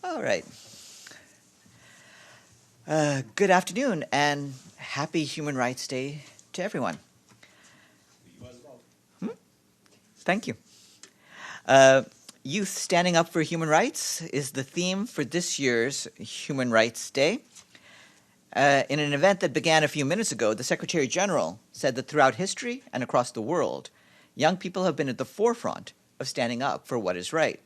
All right. Good afternoon and happy Human Rights Day to everyone. You as well. Thank you. Youth Standing Up for Human Rights is the theme for this year's Human Rights Day. In an event that began a few minutes ago, the Secretary General said that throughout history and across the world, young people have been at the forefront of standing up for what is right.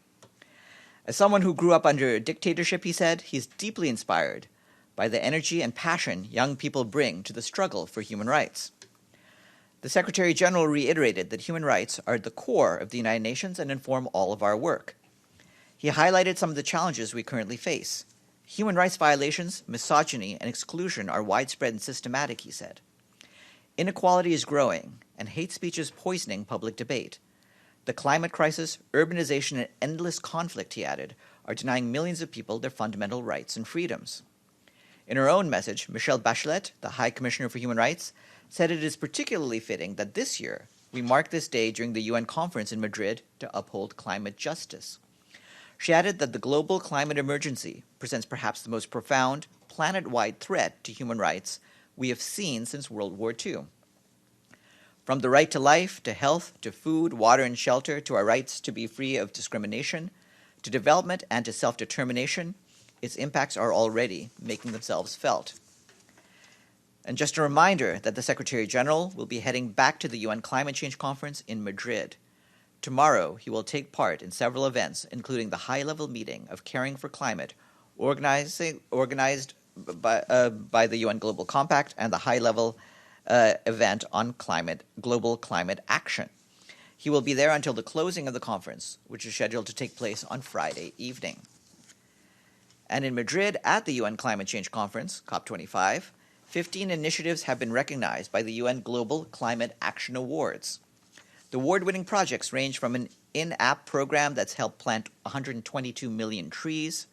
As someone who grew up under a dictatorship, he said, he's deeply inspired by the energy and passion young people bring to the struggle for human rights. The Secretary General reiterated that human rights are at the core of the United Nations and inform all of our work. He highlighted some of the challenges we currently face. Human rights violations, misogyny, and exclusion are widespread and systematic, he said. Inequality is growing, and hate speech is poisoning public debate. The climate crisis, urbanization, and endless conflict, he added, are denying millions of people their fundamental rights and freedoms. In her own message, Michelle Bachelet, the High Commissioner for Human Rights, said it is particularly fitting that this year we mark this day during the UN conference in Madrid to uphold climate justice. She added that the global climate emergency presents perhaps the most profound, planet-wide threat to human rights we have seen since World War II. From the right to life, to health, to food, water, and shelter, to our rights to be free of discrimination, to development and to self-determination, its impacts are already making themselves felt. And just a reminder that the Secretary General will be heading back to the UN Climate Change Conference in Madrid. Tomorrow, he will take part in several events, including the high-level meeting of Caring for Climate, organized by the UN Global Compact, and the high-level event on global climate action. He will be there until the closing of the conference, which is scheduled to take place on Friday evening. And in Madrid, at the UN Climate Change Conference, COP25, 15 initiatives have been recognized by the UN Global Climate Action Awards. The award-winning projects range from an in-app program that's helped plant 122 million trees,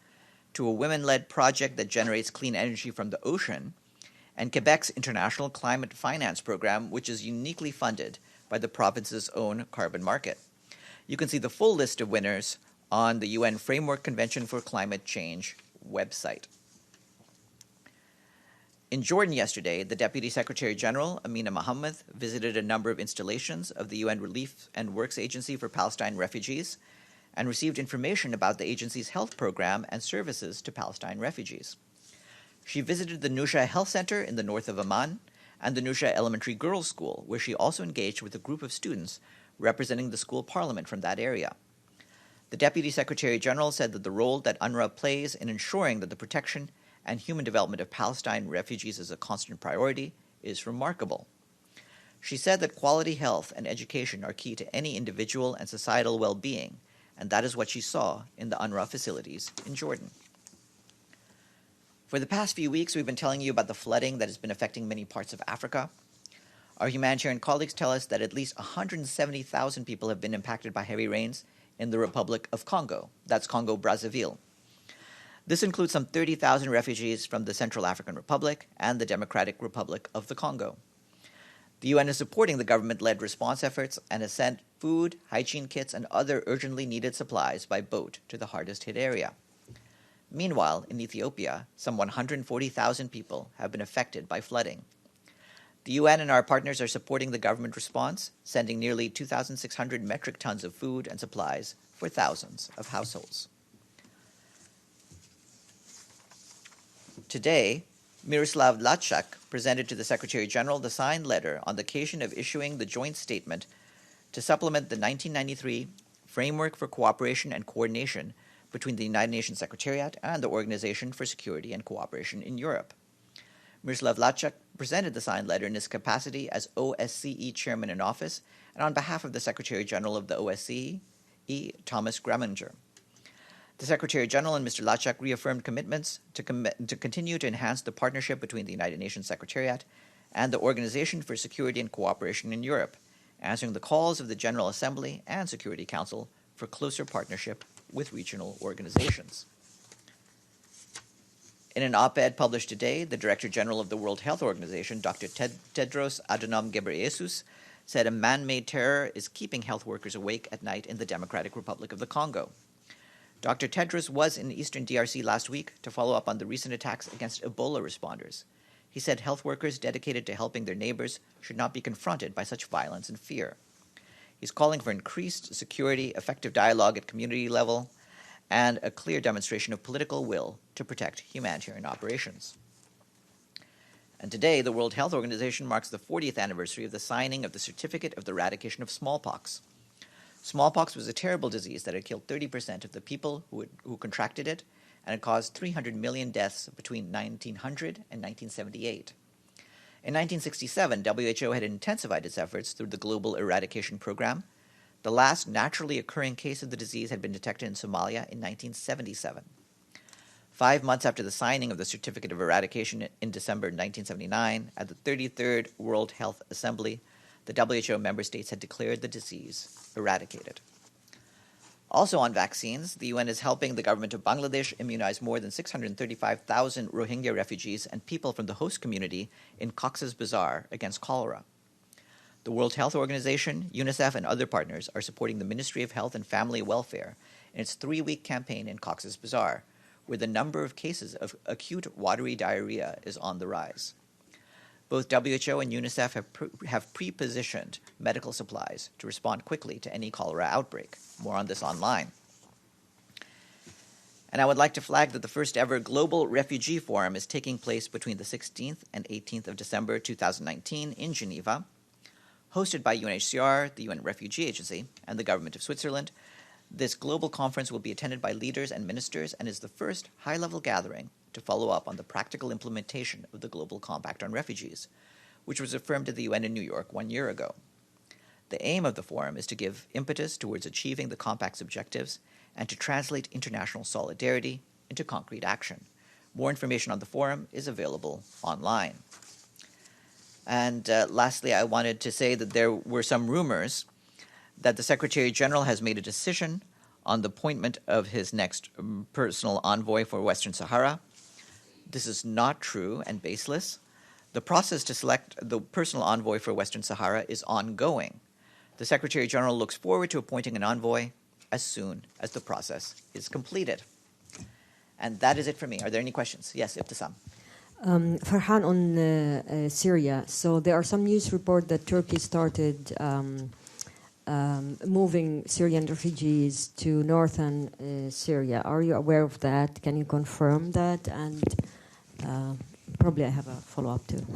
to a women-led project that generates clean energy from the ocean, and Quebec's International Climate Finance Program, which is uniquely funded by the province's own carbon market. You can see the full list of winners on the UN Framework Convention for Climate Change website. In Jordan yesterday, the Deputy Secretary General, Amina Mohammed, visited a number of installations of the UN Relief and Works Agency for Palestine Refugees and received information about the agency's health program and services to Palestine refugees. She visited the Nusha Health Center in the north of Amman and the Nusha Elementary Girls' School, where she also engaged with a group of students representing the school parliament from that area. The Deputy Secretary General said that the role that UNRWA plays in ensuring that the protection and human development of Palestine refugees is a constant priority is remarkable. She said that quality health and education are key to any individual and societal well-being, and that is what she saw in the UNRWA facilities in Jordan. For the past few weeks, we've been telling you about the flooding that has been affecting many parts of Africa. Our humanitarian colleagues tell us that at least 170,000 people have been impacted by heavy rains in the Republic of Congo. That's Congo-Brazzaville. This includes some 30,000 refugees from the Central African Republic and the Democratic Republic of the Congo. The UN is supporting the government-led response efforts and has sent food, hygiene kits, and other urgently needed supplies by boat to the hardest-hit area. Meanwhile, in Ethiopia, some 140,000 people have been affected by flooding. The UN and our partners are supporting the government response, sending nearly 2,600 metric tons of food and supplies for thousands of households. Today, Miroslav Lajčák presented to the Secretary General the signed letter on the occasion of issuing the joint statement to supplement the 1993 Framework for Cooperation and Coordination between the United Nations Secretariat and the Organization for Security and Cooperation in Europe. Miroslav Lajčák presented the signed letter in his capacity as O.S.C.E. Chairman in office and on behalf of the Secretary General of the O.S.C.E., Thomas Graminger. The Secretary General and Mr. Lajčák reaffirmed commitments to continue to enhance the partnership between the United Nations Secretariat and the Organization for Security and Cooperation in Europe, answering the calls of the General Assembly and Security Council for closer partnership with regional organizations. In an op-ed published today, the Director General of the World Health Organization, Dr. Tedros Adhanom Ghebreyesus, said a man-made terror is keeping health workers awake at night in the Democratic Republic of the Congo. Dr. Tedros was in eastern DRC last week to follow up on the recent attacks against Ebola responders. He said health workers dedicated to helping their neighbors should not be confronted by such violence and fear. He's calling for increased security, effective dialogue at community level, and a clear demonstration of political will to protect humanitarian operations. And today, the World Health Organization marks the 40th anniversary of the signing of the Certificate of the Eradication of Smallpox. Smallpox was a terrible disease that had killed 30% of the people who contracted it, and it caused 300 million deaths between 1900 and 1978. In 1967, WHO had intensified its efforts through the Global Eradication Program. The last naturally occurring case of the disease had been detected in Somalia in 1977. 5 months after the signing of the Certificate of Eradication in December 1979, at the 33rd World Health Assembly, the WHO member states had declared the disease eradicated. Also on vaccines, the UN is helping the government of Bangladesh immunize more than 635,000 Rohingya refugees and people from the host community in Cox's Bazar against cholera. The World Health Organization, UNICEF, and other partners are supporting the Ministry of Health and Family Welfare in its 3-week campaign in Cox's Bazar, where the number of cases of acute watery diarrhea is on the rise. Both WHO and UNICEF have pre-positioned medical supplies to respond quickly to any cholera outbreak. More on this online. And I would like to flag that the first ever Global Refugee Forum is taking place between the 16th and 18th of December 2019 in Geneva. Hosted by UNHCR, the UN Refugee Agency, and the government of Switzerland, this global conference will be attended by leaders and ministers and is the first high-level gathering to follow up on the practical implementation of the Global Compact on Refugees, which was affirmed at the UN in New York 1 year ago. The aim of the forum is to give impetus towards achieving the Compact's objectives and to translate international solidarity into concrete action. More information on the forum is available online. And lastly, I wanted to say that there were some rumors that the Secretary General has made a decision on the appointment of his next personal envoy for Western Sahara. This is not true and baseless. The process to select the personal envoy for Western Sahara is ongoing. The Secretary General looks forward to appointing an envoy as soon as the process is completed. And that is it for me. Are there any questions? Yes, Ibtisam. Farhan, on Syria. So there are some news report that Turkey started moving Syrian refugees to northern Syria. Are you aware of that? Can you confirm that? And probably I have a follow-up too.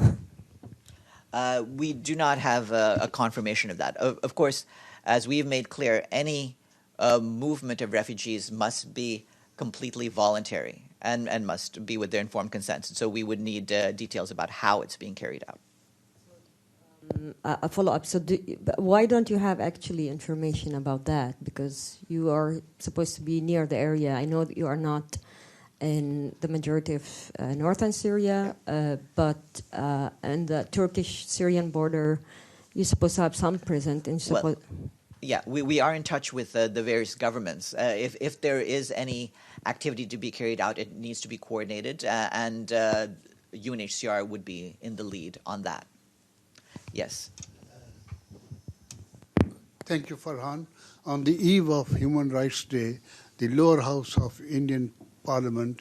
We do not have a confirmation of that. Of course, as we've made clear, any movement of refugees must be completely voluntary and must be with their informed consent. So we would need details about how it's being carried out. A follow-up. So why don't you have actually information about that? Because you are supposed to be near the area. I know that you are not in the majority of northern Syria, but in the Turkish-Syrian border, you're supposed to have some presence. We are in touch with the various governments. If there is any activity to be carried out, it needs to be coordinated, and UNHCR would be in the lead on that. Yes. Thank you, Farhan. On the eve of Human Rights Day, the lower house of Indian Parliament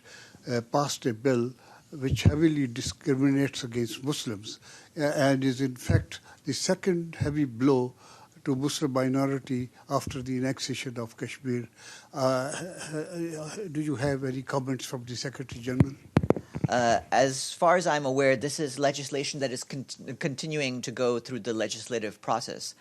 passed a bill which heavily discriminates against Muslims and is in fact the second heavy blow to Muslim minority after the annexation of Kashmir. Do you have any comments from the Secretary General? As far as I'm aware, this is legislation that is continuing to go through the legislative process.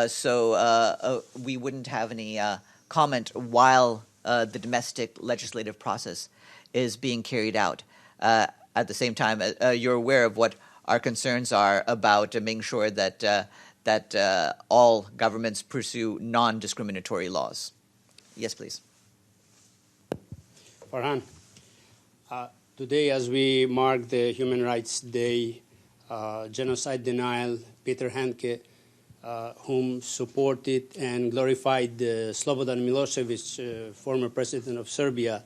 So we wouldn't have any comment while the domestic legislative process is being carried out. At the same time, you're aware of what our concerns are about making sure that all governments pursue non-discriminatory laws. Yes, please. Farhan, today as we mark the Human Rights Day, genocide denial, Peter Handke, whom supported and glorified Slobodan Milosevic, former president of Serbia,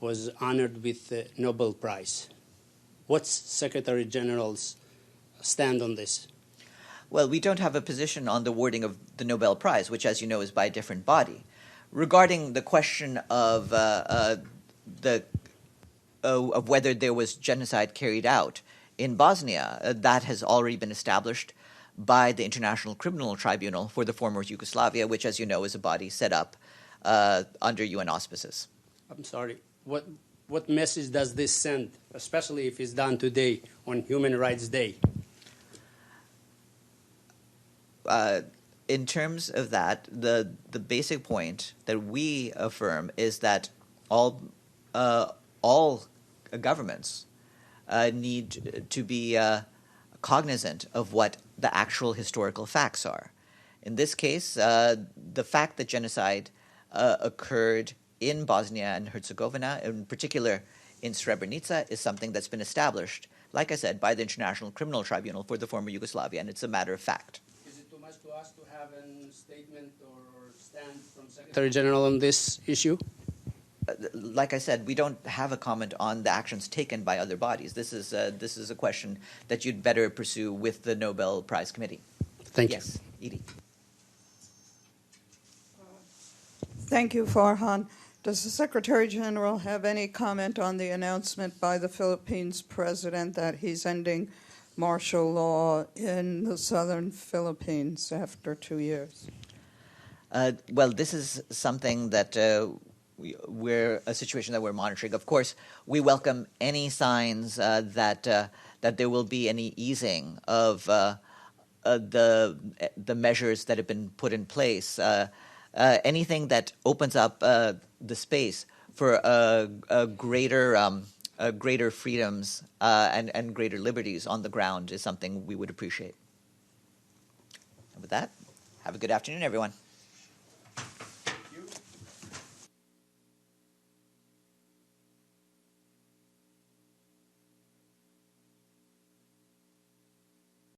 was honored with the Nobel Prize. What's Secretary General's stand on this? Well, we don't have a position on the awarding of the Nobel Prize, which, as you know, is by a different body. regarding the question of whether there was genocide carried out in Bosnia, that has already been established by the International Criminal Tribunal for the former Yugoslavia, which, as you know, is a body set up under UN auspices. I'm sorry. What message does this send, especially if it's done today on Human Rights Day? In terms of that, the basic point that we affirm is that all governments need to be cognizant of what the actual historical facts are. In this case, the fact that genocide occurred in Bosnia and Herzegovina, in particular in Srebrenica, is something that's been established, like I said, by the International Criminal Tribunal for the former Yugoslavia, and it's a matter of fact. Is it too much to ask to have a statement or stand from Secretary General on this issue? Like I said, we don't have a comment on the actions taken by other bodies. This is a question that you'd better pursue with the Nobel Prize Committee. Thank you. Yes, Edie. Thank you, Farhan. Does the Secretary General have any comment on the announcement by the Philippines President that he's ending martial law in the southern Philippines after 2 years? Well, this is something that we're a situation that we're monitoring. Of course, we welcome any signs that there will be any easing of the measures that have been put in place. Anything that opens up the space for greater freedoms and greater liberties on the ground is something we would appreciate. And with that, have a good afternoon, everyone.